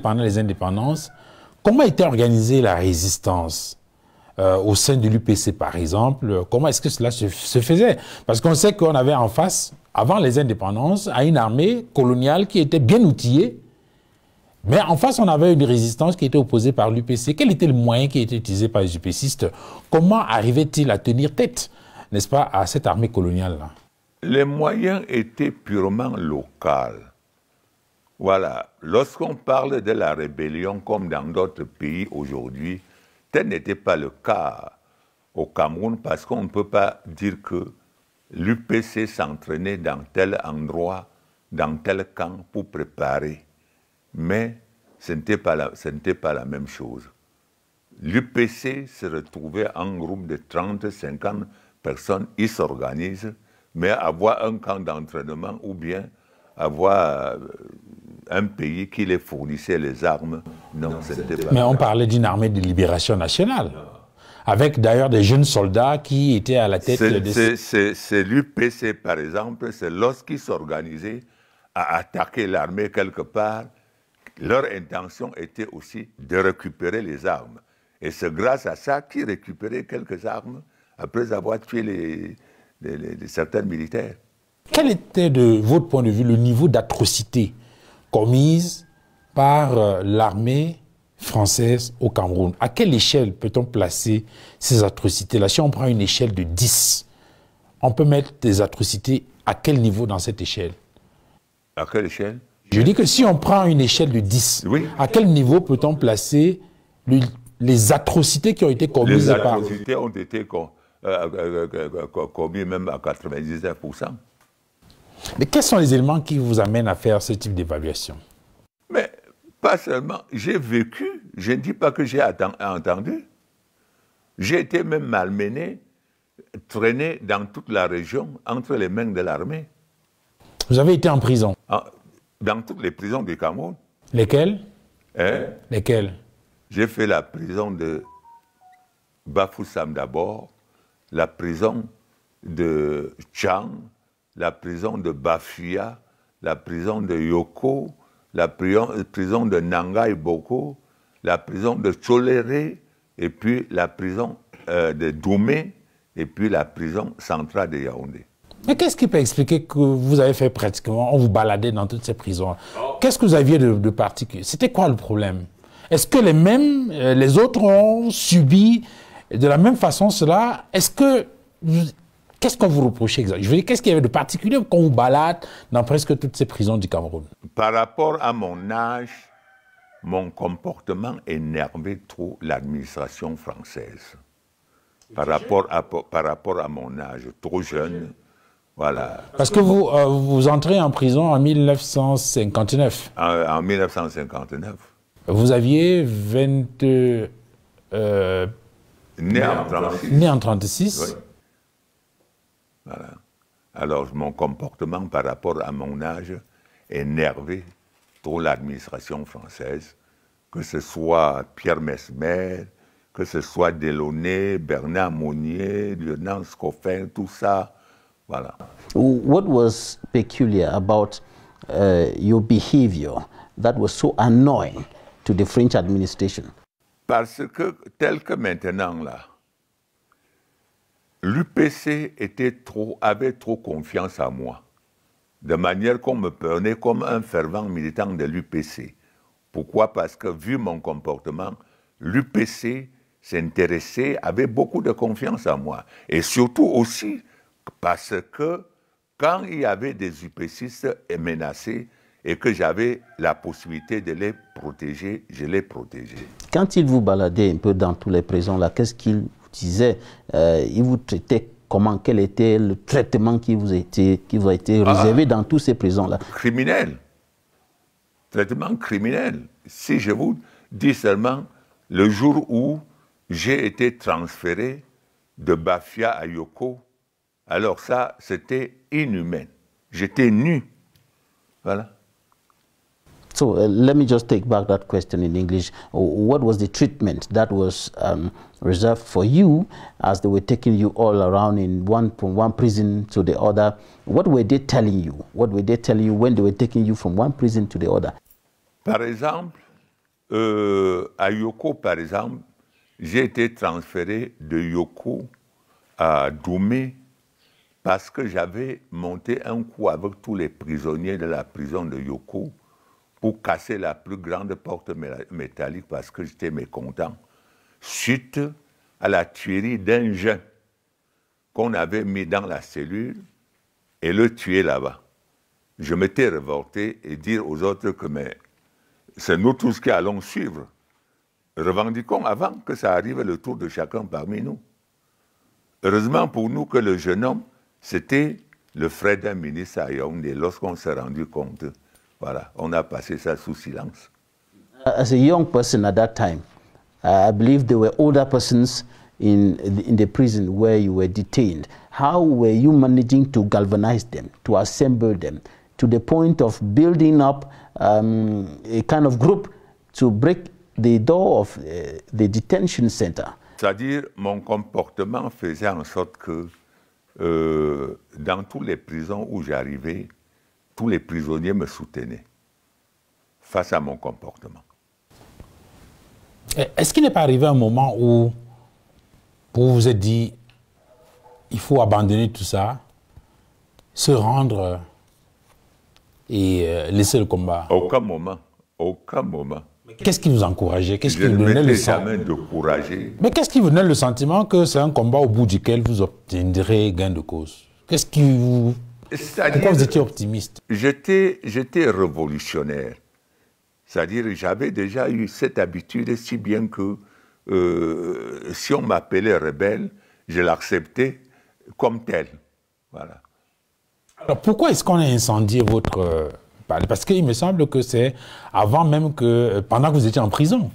Pendant les indépendances, comment était organisée la résistance au sein de l'UPC, par exemple? Comment est-ce que cela se faisait? Parce qu'on sait qu'on avait en face, avant les indépendances, une armée coloniale qui était bien outillée, mais en face, on avait une résistance qui était opposée par l'UPC. Quel était le moyen qui était utilisé par les UPCistes? Comment arrivait-il à tenir tête, n'est-ce pas, à cette armée coloniale-là? Les moyens étaient purement locaux. Voilà, lorsqu'on parle de la rébellion comme dans d'autres pays aujourd'hui, tel n'était pas le cas au Cameroun parce qu'on ne peut pas dire que l'UPC s'entraînait dans tel endroit, dans tel camp pour préparer. Mais ce n'était pas la même chose. L'UPC se retrouvait en groupe de 30, 50 personnes, ils s'organisent, mais avoir un camp d'entraînement ou bien avoir un pays qui les fournissait les armes, non, c'était pas. Mais on parlait d'une armée de libération nationale, avec d'ailleurs des jeunes soldats qui étaient à la tête de... C'est l'UPC, par exemple, c'est lorsqu'ils s'organisaient à attaquer l'armée quelque part, leur intention était aussi de récupérer les armes. Et c'est grâce à ça qu'ils récupéraient quelques armes après avoir tué certains militaires. Quel était, de votre point de vue, le niveau d'atrocité commise par l'armée française au Cameroun? À quelle échelle peut-on placer ces atrocités-là? Si on prend une échelle de 10, on peut mettre des atrocités à quel niveau dans cette échelle? À quelle échelle? Je dis que si on prend une échelle de 10, oui. À quel niveau peut-on placer les atrocités qui ont été commises par... Les atrocités ont été commises même à 99%. Mais quels sont les éléments qui vous amènent à faire ce type d'évaluation? Mais pas seulement, j'ai vécu, je ne dis pas que j'ai entendu. J'ai été même malmené, traîné dans toute la région, entre les mains de l'armée. Vous avez été en prison? Dans toutes les prisons du Cameroun. Lesquelles? Hein? Lesquelles? J'ai fait la prison de Bafoussam d'abord, la prison de Tchang, la prison de Bafia, la prison de Yoko, la prison de Nanga et Boko, la prison de Tcholéré, et puis la prison de Doumé, et puis la prison centrale de Yaoundé. Mais qu'est-ce qui peut expliquer que vous avez fait pratiquement, on vous baladait dans toutes ces prisons? Qu'est-ce que vous aviez de particulier? C'était quoi le problème? Est-ce que les autres ont subi de la même façon cela? Est-ce que... Qu'est-ce qu'on vous reprochait exactement? Je veux dire, qu'est-ce qu'il y avait de particulier quand on vous balade dans presque toutes ces prisons du Cameroun? Par rapport à mon âge, mon comportement énervait trop l'administration française. Par rapport à mon âge, trop jeune, voilà. Parce que vous entrez en prison en 1959. En 1959. Vous aviez né en 1936. Né en 1936. Oui. Voilà. Alors, mon comportement par rapport à mon âge énervait trop l'administration française, que ce soit Pierre Mesmer, que ce soit Delaunay, Bernard Monnier, Lieutenant Scoffin, tout ça, voilà. What was peculiar about your behavior that was so annoying to the French administration? Parce que, tel que maintenant, là, l'UPC avait trop confiance en moi, de manière qu'on me prenait comme un fervent militant de l'UPC. Pourquoi? Parce que, vu mon comportement, l'UPC s'intéressait, avait beaucoup de confiance en moi. Et surtout aussi parce que, quand il y avait des UPCistes menacés et que j'avais la possibilité de les protéger, je les protégeais. Quand il vous baladait un peu dans toutes les prisons, là, qu'est-ce qu'il disait? Il vous traitait comment? Quel était le traitement qui vous a été réservé dans toutes ces prisons-là? Criminel. Traitement criminel. Si je vous dis seulement le jour où j'ai été transféré de Bafia à Yoko, alors ça, c'était inhumain. J'étais nu. Voilà. So let me just take back that question in English. What was the treatment that was reserved for you as they were taking you all around from one prison to the other? What were they telling you? What were they telling you when they were taking you from one prison to the other? Par exemple, à Yoko, par exemple, j'ai été transféré de Yoko à Doumé parce que j'avais monté un coup avec tous les prisonniers de la prison de Yoko pour casser la plus grande porte métallique parce que j'étais mécontent, suite à la tuerie d'un jeune qu'on avait mis dans la cellule et le tuer là-bas. Je m'étais révolté et dire aux autres que c'est nous tous qui allons suivre. Revendiquons avant que ça arrive le tour de chacun parmi nous. Heureusement pour nous que le jeune homme, c'était le frère d'un ministre à Yaoundé. Lorsqu'on s'est rendu compte, voilà, on a passé ça sous silence. As a young person at that time, I believe there were older persons in the prison where you were detained. How were you managing to galvanize them, to assemble them, to the point of building up a kind of group to break the door of the detention center? C'est-à-dire, mon comportement faisait en sorte que dans toutes les prisons où j'arrivais, tous les prisonniers me soutenaient face à mon comportement. Est-ce qu'il n'est pas arrivé un moment où vous vous êtes dit, il faut abandonner tout ça, se rendre et laisser le combat? Aucun moment, aucun moment. Qu'est-ce qui vous encourageait? Qu'est-ce qui Je vous ne donnait m'étais le jamais découragé. Mais qu'est-ce qui vous donne le sentiment que c'est un combat au bout duquel vous obtiendrez gain de cause? Qu'est-ce qui vous... Pourquoi vous étiez optimiste? J'étais révolutionnaire. C'est-à-dire j'avais déjà eu cette habitude, si bien que si on m'appelait rebelle, je l'acceptais comme tel. Voilà. Alors pourquoi est-ce qu'on a incendié votre palais? Parce qu'il me semble que c'est avant même que, pendant que vous étiez en prison,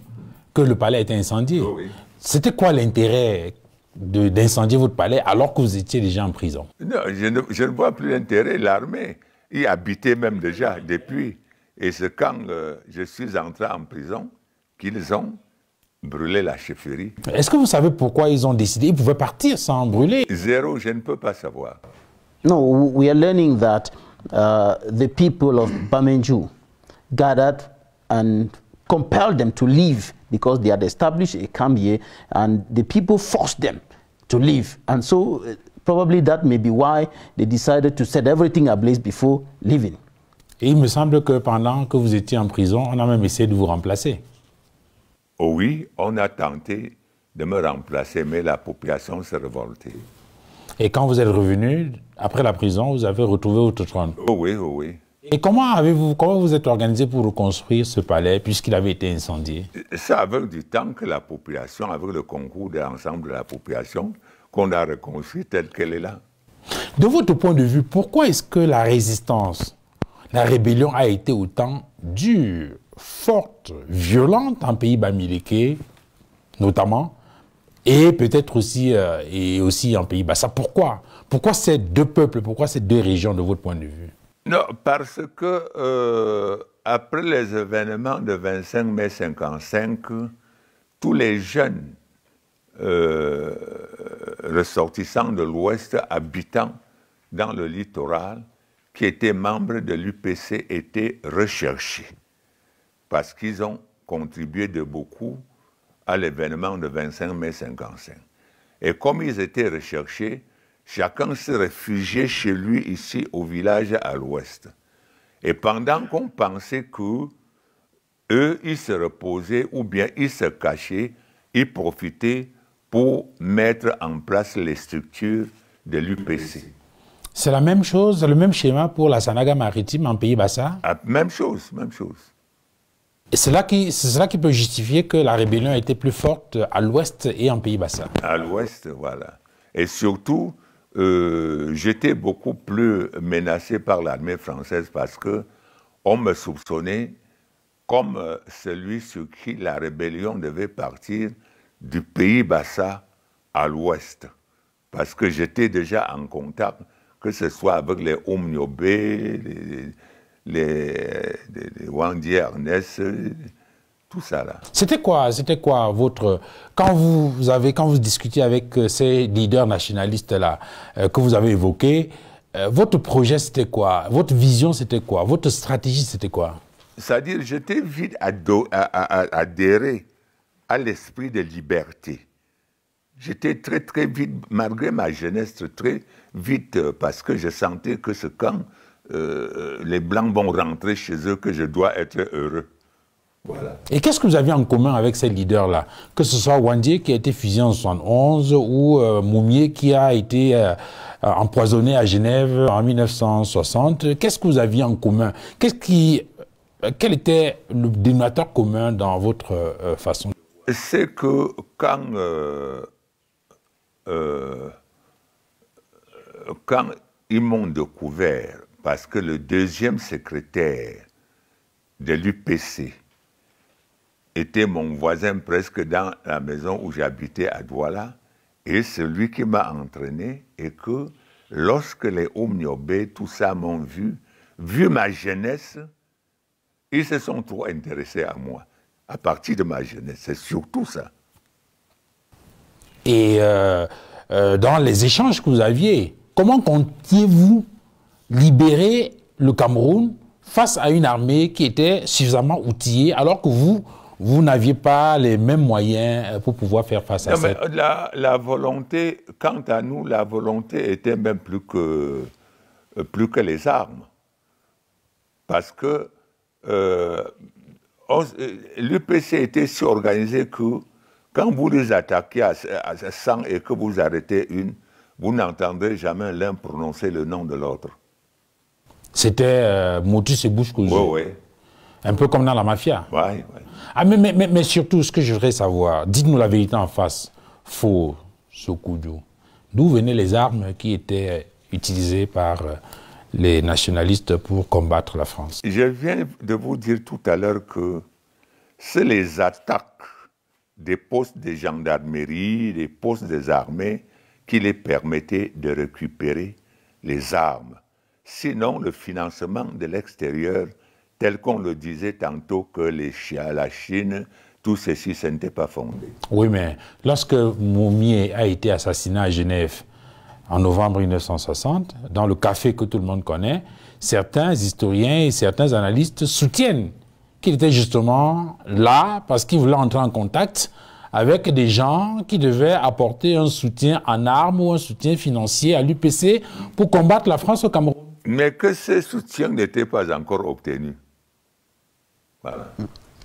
que le palais a été incendié. Oh oui. C'était quoi l'intérêt d'incendier votre palais alors que vous étiez déjà en prison? Non, je ne vois plus l'intérêt. L'armée y habitait même déjà depuis. Et c'est quand je suis entré en prison qu'ils ont brûlé la chefferie. Est-ce que vous savez pourquoi ils ont décidé? Ils pouvaient partir sans brûler. Zéro, je ne peux pas savoir. No, we are learning that the people of Bamenju gathered and compelled them to leave because they had established a camp here and the people forced them to leave. And so probably that may be why they decided to set everything ablaze before leaving. Et il me semble que pendant que vous étiez en prison, on a même essayé de vous remplacer. Oh oui, on a tenté de me remplacer, mais la population s'est révoltée. Et quand vous êtes revenu, après la prison, vous avez retrouvé votre trône. Oh oui, oh oui. Et comment vous êtes organisé pour reconstruire ce palais puisqu'il avait été incendié? C'est avec du temps que la population, avec le concours de l'ensemble de la population, qu'on a reconstruit telle qu'elle est là. De votre point de vue, pourquoi est-ce que la résistance, la rébellion a été autant dure, forte, violente en pays bamileke, notamment, et peut-être aussi, en pays Bassa? Pourquoi? Pourquoi ces deux peuples, pourquoi ces deux régions de votre point de vue? Non, parce que après les événements de 25 mai 55, tous les jeunes ressortissants de l'Ouest habitant dans le littoral qui étaient membres de l'UPC étaient recherchés parce qu'ils ont contribué de beaucoup à l'événement de 25 mai 55. Et comme ils étaient recherchés, chacun se réfugiait chez lui ici au village à l'ouest. Et pendant qu'on pensait que eux, ils se reposaient ou bien ils se cachaient, ils profitaient pour mettre en place les structures de l'UPC. C'est la même chose, le même schéma pour la Sanaga maritime en pays Bassa? Ah, même chose, même chose. Et c'est cela qui peut justifier que la rébellion a été plus forte à l'ouest et en pays Bassa? À l'ouest, voilà. Et surtout, j'étais beaucoup plus menacé par l'armée française parce qu'on me soupçonnait comme celui sur qui la rébellion devait partir du pays Bassa à l'ouest. Parce que j'étais déjà en contact, que ce soit avec les Omniobé, les Wandi Ernest, tout ça là. C'était quoi votre... Quand vous discutiez avec ces leaders nationalistes là, que vous avez évoqués, votre projet c'était quoi? Votre vision c'était quoi? Votre stratégie c'était quoi? c'est-à-dire, j'étais vite adhéré à l'esprit de liberté. J'étais très vite, malgré ma jeunesse, très vite, parce que je sentais que c'est quand les Blancs vont rentrer chez eux que je dois être heureux. Voilà. Et qu'est-ce que vous aviez en commun avec ces leaders-là? Que ce soit Wandé qui a été fusillé en 71 ou Moumié qui a été empoisonné à Genève en 1960. Qu'est-ce que vous aviez en commun? Quel était le dénominateur commun dans votre façon de voir? C'est que quand ils m'ont découvert, parce que le deuxième secrétaire de l'UPC était mon voisin presque dans la maison où j'habitais à Douala, et c'est lui qui m'a entraîné, et que lorsque les Oumniobé, tout ça m'ont vu ma jeunesse, ils se sont trop intéressés à moi, à partir de ma jeunesse, c'est surtout ça. Et dans les échanges que vous aviez, comment comptiez-vous libérer le Cameroun face à une armée qui était suffisamment outillée alors que vous n'aviez pas les mêmes moyens pour pouvoir faire face à ça? La volonté, quant à nous, la volonté était même plus que les armes. Parce que l'UPC était si organisé que quand vous les attaquez à 100 et que vous arrêtez une, vous n'entendrez jamais l'un prononcer le nom de l'autre. C'était motus et bouche cousue. Oui, oui. Un peu comme dans la mafia. Oui, oui. Ah, mais surtout, ce que je voudrais savoir, dites-nous la vérité en face. Faux, Sokoudou. D'où venaient les armes qui étaient utilisées par les nationalistes pour combattre la France? Je viens de vous dire tout à l'heure que c'est les attaques des postes de gendarmerie, des postes des armées qui les permettaient de récupérer les armes. Sinon, le financement de l'extérieur, tel qu'on le disait tantôt que la Chine, tout ceci, ce n'était pas fondé. Oui, mais lorsque Moumié a été assassiné à Genève en novembre 1960, dans le café que tout le monde connaît, certains historiens et certains analystes soutiennent qu'il était justement là parce qu'il voulait entrer en contact avec des gens qui devaient apporter un soutien en armes ou un soutien financier à l'UPC pour combattre la France au Cameroun. Mais que ce soutien n'était pas encore obtenu. Voilà.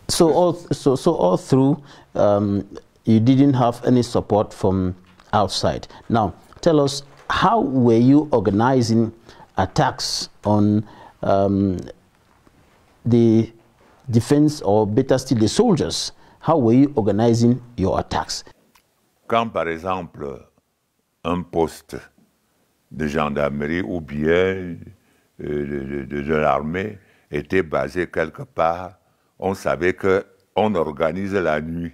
So all through, you didn't have any support from outside. Now, tell us, how were you organizing attacks on the defense, or better still, the soldiers? How were you organizing your attacks? Quand, par exemple, un poste de gendarmerie ou bien de l'armée était basé quelque part, on savait qu'on organise la nuit,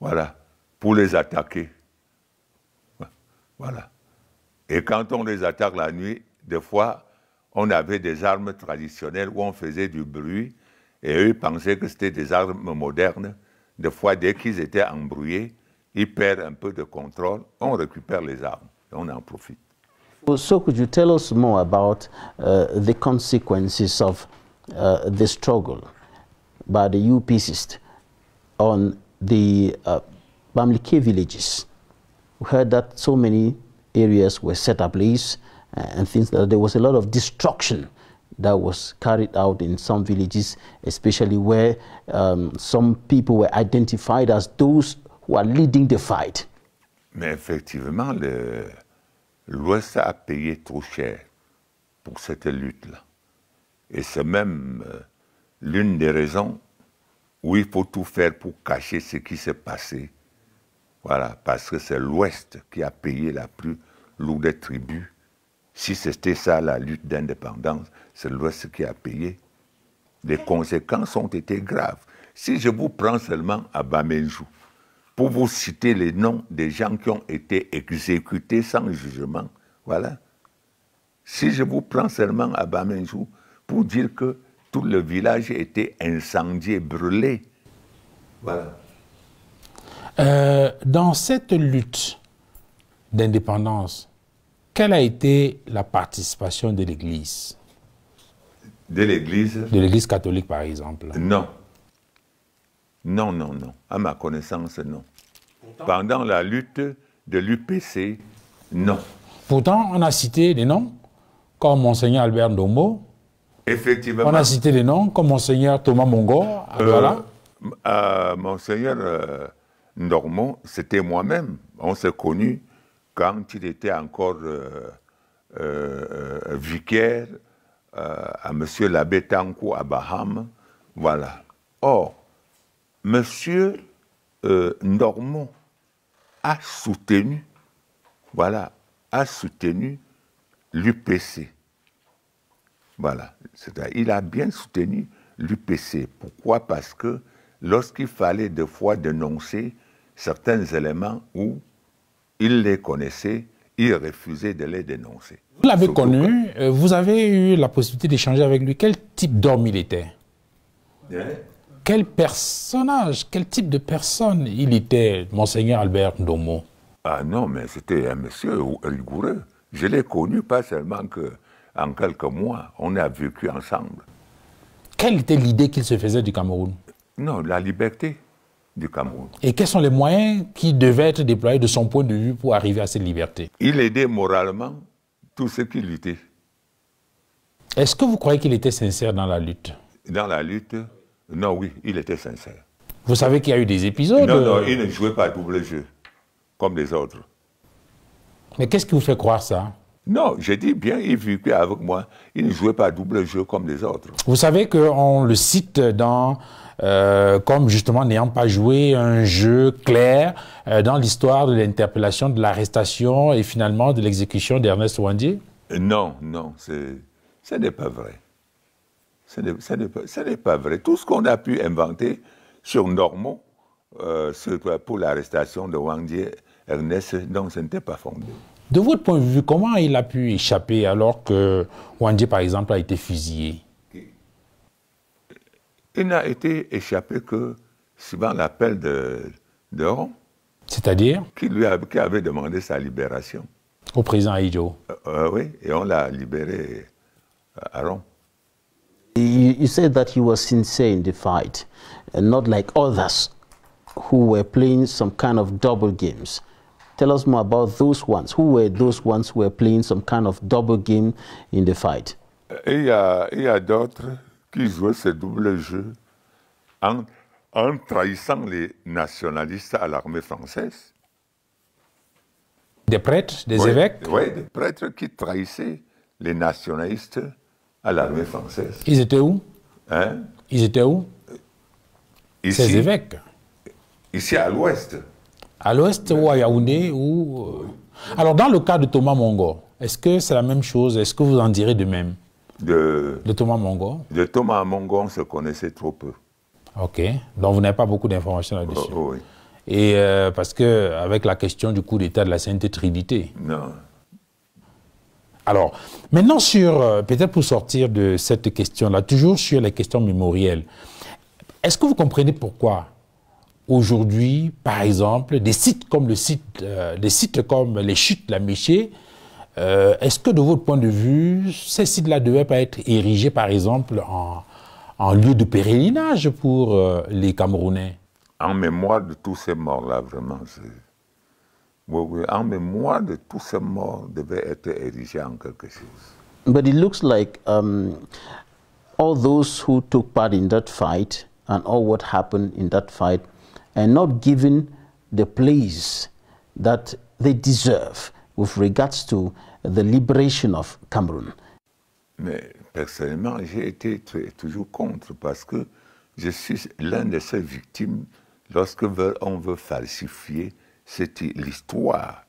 voilà, pour les attaquer. Voilà. Et quand on les attaque la nuit, des fois, on avait des armes traditionnelles où on faisait du bruit, et eux pensaient que c'était des armes modernes. Des fois, dès qu'ils étaient embrouillés, ils perdent un peu de contrôle, on récupère les armes, et on en profite. So could you tell us more about the consequences of the struggle by the UPCs on the Bamileke villages? We heard that so many areas were set ablaze and things that there was a lot of destruction that was carried out in some villages, especially where some people were identified as those who are leading the fight. Mais effectivement, l'Ouest a payé trop cher pour cette lutte-là. Et c'est même l'une des raisons où il faut tout faire pour cacher ce qui s'est passé. Voilà, parce que c'est l'Ouest qui a payé la plus lourde tribut. Si c'était ça la lutte d'indépendance, c'est l'Ouest qui a payé. Les conséquences ont été graves. Si je vous prends seulement à Bamenjou, pour vous citer les noms des gens qui ont été exécutés sans jugement, voilà. Si je vous prends seulement à Bamenjou, pour dire que tout le village était incendié, brûlé, voilà. Dans cette lutte d'indépendance, quelle a été la participation de l'Église? De l'Église? De l'Église catholique, par exemple? Non. Non, non, non. À ma connaissance, non. Pendant la lutte de l'UPC, non. Pourtant, on a cité des noms, comme Monseigneur Albert Ndomo. Effectivement. On a cité des noms, comme Monseigneur Thomas Mongo, à Douala. Monseigneur Ndomo, c'était moi-même. On s'est connus quand il était encore vicaire à M. l'abbé Tankou à Baham. Voilà. Or, M. Ndomo a soutenu, voilà, a soutenu l'UPC. Voilà. Il a bien soutenu l'UPC. Pourquoi? Parce que lorsqu'il fallait des fois dénoncer certains éléments où il les connaissait, il refusait de les dénoncer. Vous l'avez connu, vous avez eu la possibilité d'échanger avec lui. Quel type d'homme il était? Quel personnage, quel type de personne il était, Monseigneur Albert Ndomo? Ah non, mais c'était un monsieur rigoureux. Je l'ai connu pas seulement qu'en quelques mois, on a vécu ensemble. Quelle était l'idée qu'il se faisait du Cameroun? Non, la liberté du Cameroun. Et quels sont les moyens qui devaient être déployés de son point de vue pour arriver à cette liberté? Il aidait moralement tous ceux qui luttaient. Est-ce que vous croyez qu'il était sincère dans la lutte? Dans la lutte, non, oui, il était sincère. Vous savez qu'il y a eu des épisodes... Non, non, il ne jouait pas double jeu, comme les autres. Mais qu'est-ce qui vous fait croire ça? Non, j'ai dit bien, il vécut avec moi. Il ne jouait pas double jeu comme les autres. Vous savez qu'on le cite dans, comme justement n'ayant pas joué un jeu clair dans l'histoire de l'interpellation, de l'arrestation et finalement de l'exécution d'Ernest Ouandié? Non, non, ce n'est pas vrai. Ce n'est pas vrai. Tout ce qu'on a pu inventer sur Ndomo pour l'arrestation de Ouandié, Ernest, donc ce n'était pas fondé. De votre point de vue, comment il a pu échapper alors que Ouandié, par exemple, a été fusillé? Il n'a été échappé que suivant l'appel de Rome. C'est-à-dire? Qui avait demandé sa libération. Au président Ahidjo. Oui, et on l'a libéré à Rome. You said that he was sincere in the fight, and not like others who were playing some kind of double games. Tell us more about those ones. Who were those ones who were playing some kind of double game in the fight? Il y a d'autres qui jouaient ce double jeu en trahissant les nationalistes à l'armée française. Des prêtres, des évêques? Oui, des prêtres qui trahissaient les nationalistes à l'armée française. Ils étaient où? Hein? Ils étaient où? Ici, ces évêques? Ici à l'ouest. À l'ouest ou à Yaoundé ou... Alors, dans le cas de Thomas Mongo, est-ce que c'est la même chose? Est-ce que vous en direz de même? De Thomas Mongo? De Thomas Mongo, on se connaissait trop peu. Ok. Donc, vous n'avez pas beaucoup d'informations là-dessus? Oui. Et parce qu'avec la question du coup d'État de la Sainte Trinité. Non. Alors, maintenant peut-être pour sortir de cette question-là, toujours sur les questions mémorielles, est-ce que vous comprenez pourquoi aujourd'hui, par exemple, des sites comme les chutes de la Méché, est-ce que de votre point de vue, ces sites-là ne devaient pas être érigés, par exemple, en lieu de pèlerinage pour les Camerounais? En mémoire de tous ces morts-là, vraiment, oui, en mémoire de tous ces morts devait être érigé en quelque chose. But it looks like all those who took part in that fight and all what happened in that fight are not given the place that they deserve with regards to the liberation of Cameroon. Mais personnellement, j'ai été toujours contre parce que je suis l'un de ces victimes lorsque on veut falsifier l'histoire.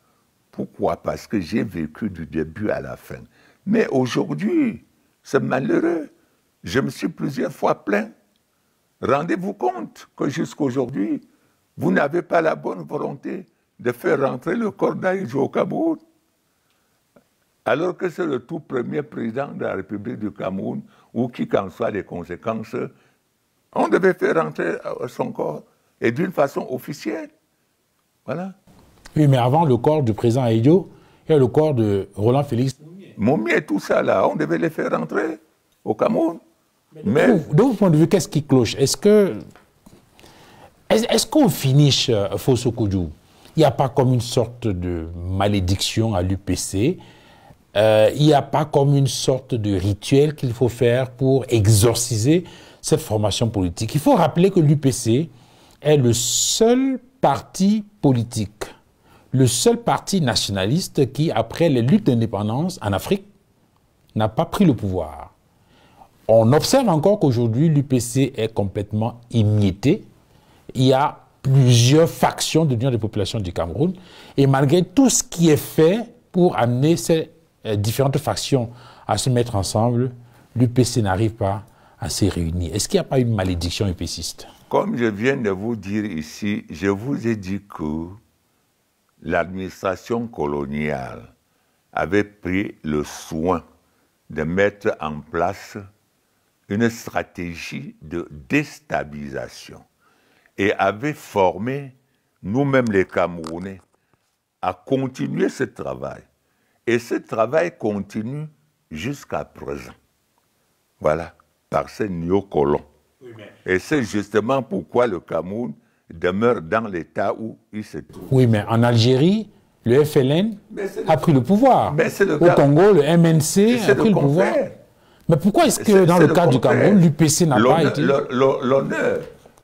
Pourquoi? Parce que j'ai vécu du début à la fin. Mais aujourd'hui, c'est malheureux. Je me suis plusieurs fois plaint. Rendez-vous compte que jusqu'aujourd'hui, vous n'avez pas la bonne volonté de faire rentrer le corps d'Ahidjo au Cameroun. Alors que c'est le tout premier président de la République du Cameroun, ou qui qu'en soit les conséquences, on devait faire rentrer son corps, et d'une façon officielle. Voilà. Oui, mais avant le corps du président Ahidjo, il y a le corps de Roland Félix Momié et tout ça là, on devait les faire rentrer au Cameroun. Mais de votre point de vue, qu'est-ce qui cloche? Est-ce qu'au finish, Fosso Kodjou, il n'y a pas comme une sorte de malédiction à l'UPC? Il n'y a pas comme une sorte de rituel qu'il faut faire pour exorciser cette formation politique? Il faut rappeler que l'UPC est le seul parti politique, le seul parti nationaliste qui, après les luttes d'indépendance en Afrique, n'a pas pris le pouvoir. On observe encore qu'aujourd'hui, l'UPC est complètement émietté. Il y a plusieurs factions de l'Union des populations du Cameroun. Et malgré tout ce qui est fait pour amener ces différentes factions à se mettre ensemble, l'UPC n'arrive pas à se réunir. Est-ce qu'il n'y a pas une malédiction UPCiste? comme je viens de vous dire ici, je vous ai dit que l'administration coloniale avait pris le soin de mettre en place une stratégie de déstabilisation et avait formé nous-mêmes les Camerounais à continuer ce travail. Et ce travail continue jusqu'à présent. Voilà, par ces néocolons. Et c'est justement pourquoi le Cameroun demeure dans l'état où il se trouve. Oui, mais en Algérie, le FLN a pris le pouvoir. Au Congo, le MNC a pris le pouvoir. Mais pourquoi est-ce que dans le cas du Cameroun, l'UPC n'a pas été...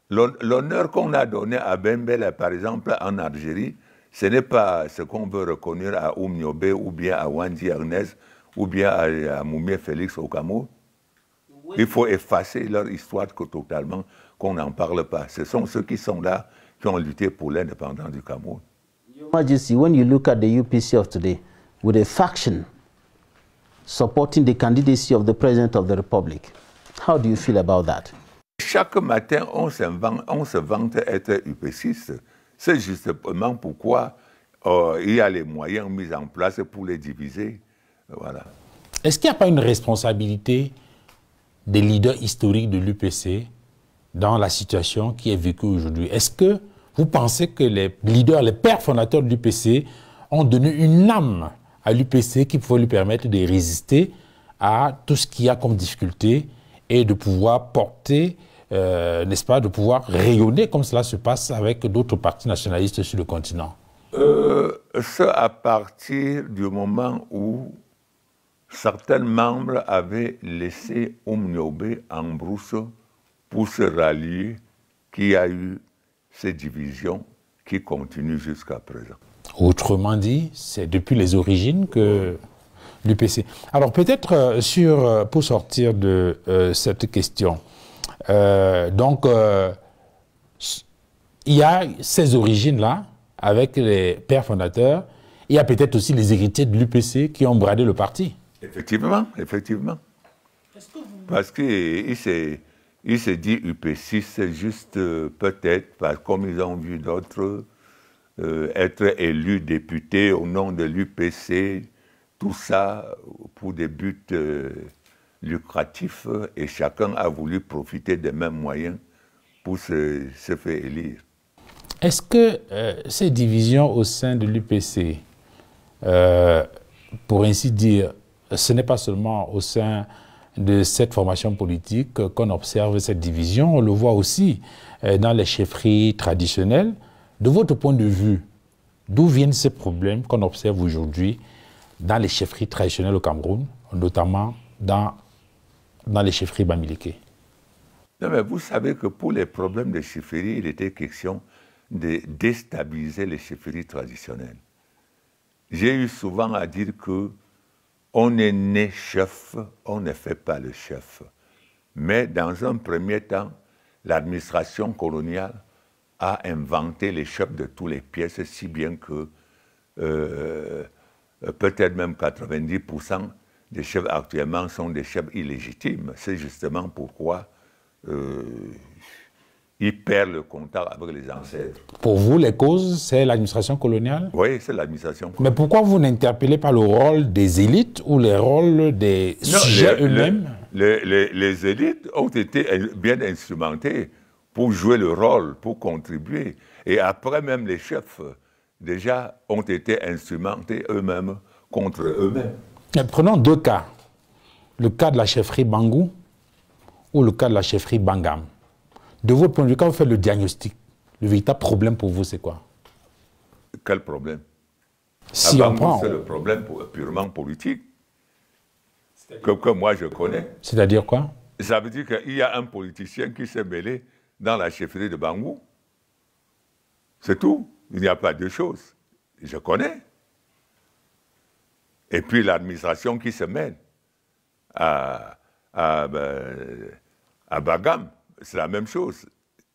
L'honneur qu'on a donné à Bembela, par exemple, en Algérie, ce n'est pas ce qu'on veut reconnaître à Oumniobé ou bien à Wandi Ernest ou bien à Moumé Félix au Cameroun. Oui. Il faut effacer leur histoire totalement, qu'on n'en parle pas. Ce sont ceux qui sont là, qui ont lutté pour l'indépendance du Cameroun. Your Majesty, when you look at the UPC of today, with a faction supporting the candidacy of the President of the Republic, how do you feel about that? Chaque matin, on se vante être UPCiste. C'est justement pourquoi il y a les moyens mis en place pour les diviser. Voilà. Est-ce qu'il n'y a pas une responsabilité des leaders historiques de l'UPC dans la situation qui est vécue aujourd'hui? Est-ce que vous pensez que les leaders, les pères fondateurs de l'UPC ont donné une âme à l'UPC qui pouvait lui permettre de résister à tout ce qu'il y a comme difficulté et de pouvoir porter, n'est-ce pas, de pouvoir rayonner comme cela se passe avec d'autres partis nationalistes sur le continent? C'est à partir du moment où certains membres avaient laissé Oumniobé en brousse pour se rallier qu'il y a eu ces divisions qui continuent jusqu'à présent. Autrement dit, c'est depuis les origines que l'UPC... Alors peut-être pour sortir de cette question, il y a ces origines-là avec les pères fondateurs, il y a peut-être aussi les héritiers de l'UPC qui ont bradé le parti. Effectivement, effectivement. Parce qu'il s'est dit UPC, c'est juste peut-être, comme ils ont vu d'autres être élus députés au nom de l'UPC, tout ça pour des buts lucratifs, et chacun a voulu profiter des mêmes moyens pour se faire élire. Est-ce que ces divisions au sein de l'UPC, pour ainsi dire, ce n'est pas seulement au sein de cette formation politique qu'on observe cette division, on le voit aussi dans les chefferies traditionnelles. De votre point de vue, d'où viennent ces problèmes qu'on observe aujourd'hui dans les chefferies traditionnelles au Cameroun, notamment dans les chefferies bamileke? Non, mais vous savez que pour les problèmes de chefferie, il était question de déstabiliser les chefferies traditionnelles. J'ai eu souvent à dire que on est né chef, on ne fait pas le chef. Mais dans un premier temps, l'administration coloniale a inventé les chefs de toutes les pièces, si bien que peut-être même 90% des chefs actuellement sont des chefs illégitimes. C'est justement pourquoi ils perdent le contact avec les ancêtres. Pour vous, les causes, c'est l'administration coloniale? Oui, c'est l'administration coloniale. Mais pourquoi vous n'interpellez pas le rôle des élites ou le rôle des sujets eux-mêmes? Les élites ont été bien instrumentées pour jouer le rôle, pour contribuer. Et après, même les chefs, déjà, ont été instrumentés eux-mêmes contre eux-mêmes. Prenons deux cas. Le cas de la chefferie Bangou, ou le cas de la chefferie Bangam, de votre point de vue, quand vous faites le diagnostic, le véritable problème pour vous, c'est quoi? Quel problème? Si on prend... C'est le problème purement politique que moi je connais. C'est-à-dire quoi? Ça veut dire qu'il y a un politicien qui s'est mêlé dans la chefferie de Bangou. C'est tout. Il n'y a pas deux choses. Je connais. Et puis l'administration qui se mêle à Bagam, c'est la même chose.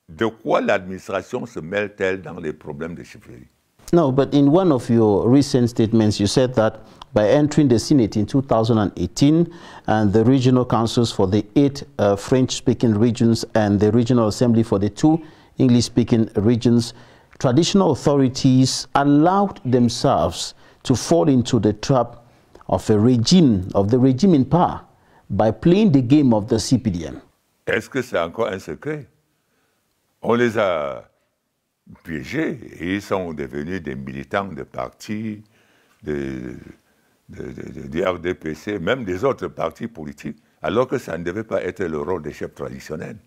De quoi l'administration se mêle-t-elle dans les problèmes de chefferie? No, but in one of your recent statements, you said that by entering the Senate in 2018 and the regional councils for the 8 French-speaking regions and the regional assembly for the 2 English-speaking regions, traditional authorities allowed themselves to fall into the trap of the regime in power by playing the game of the CPDM. Est-ce que c'est encore un secret? On les a piégés et ils sont devenus des militants de partis, du RDPC, même des autres partis politiques, alors que ça ne devait pas être le rôle des chefs traditionnels.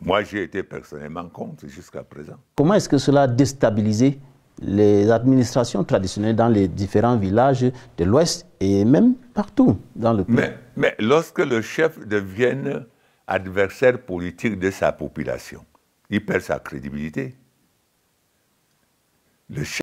Moi, j'ai été personnellement contre jusqu'à présent. Comment est-ce que cela a déstabilisé les administrations traditionnelles dans les différents villages de l'Ouest et même partout dans le pays? Mais lorsque le chef devient adversaire politique de sa population, il perd sa crédibilité. Le chef